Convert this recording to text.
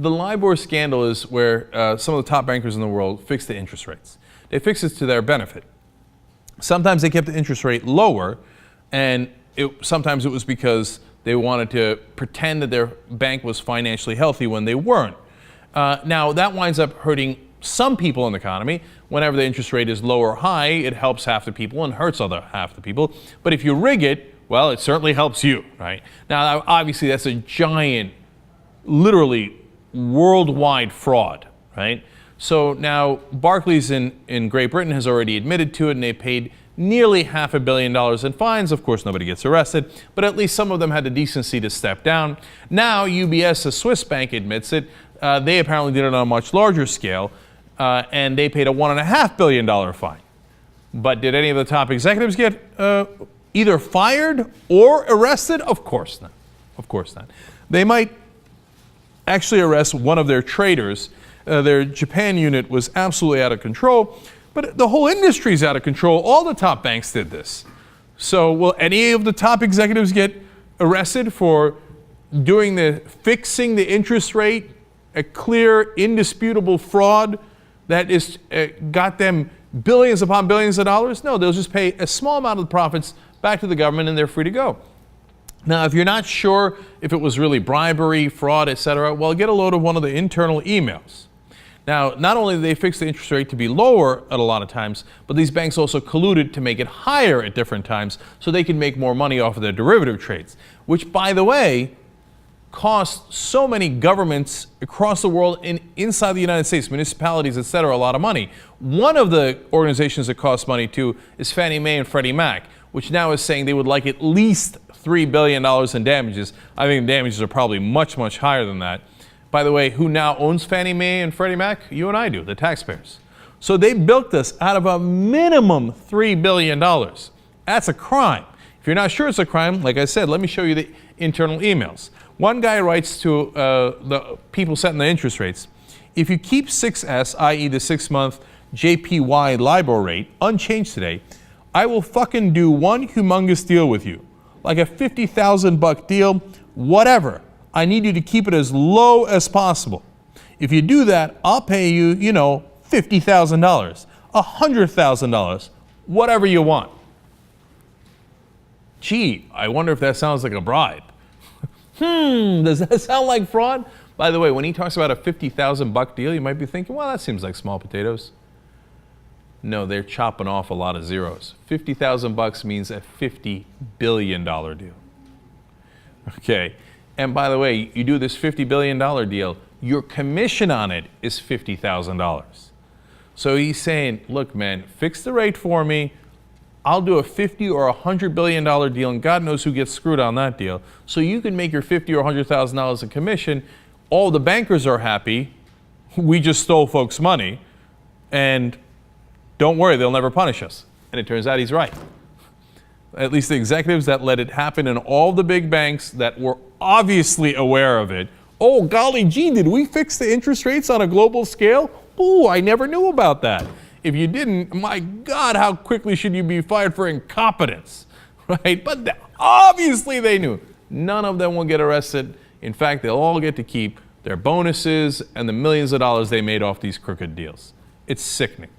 the LIBOR scandal is where some of the top bankers in the world fixed the interest rates. They fixed it to their benefit. Sometimes they kept the interest rate lower, and sometimes it was because they wanted to pretend that their bank was financially healthy when they weren't. Now, that winds up hurting some people in the economy. Whenever the interest rate is low or high, it helps half the people and hurts other half the people. But if you rig it, well, it certainly helps you, right? Now, obviously, that's a giant, literally worldwide fraud, right? So now Barclays in Great Britain has already admitted to it, and they paid nearly $500 million in fines. Of course, nobody gets arrested, but at least some of them had the decency to step down. Now, UBS, a Swiss bank, admits it. They apparently did it on a much larger scale, and they paid a $1.5 billion fine. But did any of the top executives get either fired or arrested? Of course not. Of course not. They might actually arrest one of their traders. Their Japan unit was absolutely out of control, but the whole industry is out of control. All the top banks did this. So will any of the top executives get arrested for fixing the interest rate, a clear, indisputable fraud that is got them billions upon billions of dollars? No, they'll just pay a small amount of the profits back to the government, and they're free to go. Now, if you're not sure if it was really bribery, fraud, etc., well, get a load of one of the internal emails. Now, not only did they fix the interest rate to be lower at a lot of times, but these banks also colluded to make it higher at different times so they can make more money off of their derivative trades, which, by the way, cost so many governments across the world and inside the United States, municipalities, etc., a lot of money. One of the organizations that costs money too is Fannie Mae and Freddie Mac, which now is saying they would like at least $3 billion in damages. I think the damages are probably much, much higher than that. By the way, who now owns Fannie Mae and Freddie Mac? You and I do, the taxpayers. So they bilked us out of a minimum $3 billion. That's a crime. If you're not sure it's a crime, like I said, let me show you the internal emails. One guy writes to the people setting the interest rates, if you keep 6S, i.e. the 6-month JPY LIBOR rate, unchanged today, I will fucking do one humongous deal with you. Like a $50,000 deal, whatever. I need you to keep it as low as possible. If you do that, I'll pay you, $50,000, $100,000, whatever you want. Gee, I wonder if that sounds like a bribe. Does that sound like fraud? By the way, when he talks about a $50,000 deal, you might be thinking, well, that seems like small potatoes. No, they're chopping off a lot of zeros. $50,000 means a $50 billion deal. Okay, and by the way, you do this $50 billion deal, your commission on it is $50,000. So he's saying, look, man, fix the rate for me. I'll do a $50 or $100 billion deal, and God knows who gets screwed on that deal. So you can make your $50 or $100,000 in commission. All the bankers are happy. We just stole folks' money, and don't worry, they'll never punish us. And it turns out he's right. At least the executives that let it happen in all the big banks that were obviously aware of it. Oh, golly gee, did we fix the interest rates on a global scale? Ooh, I never knew about that. If you didn't, my God, how quickly should you be fired for incompetence, right? But obviously they knew. None of them will get arrested. In fact, they'll all get to keep their bonuses and the millions of dollars they made off these crooked deals. It's sickening.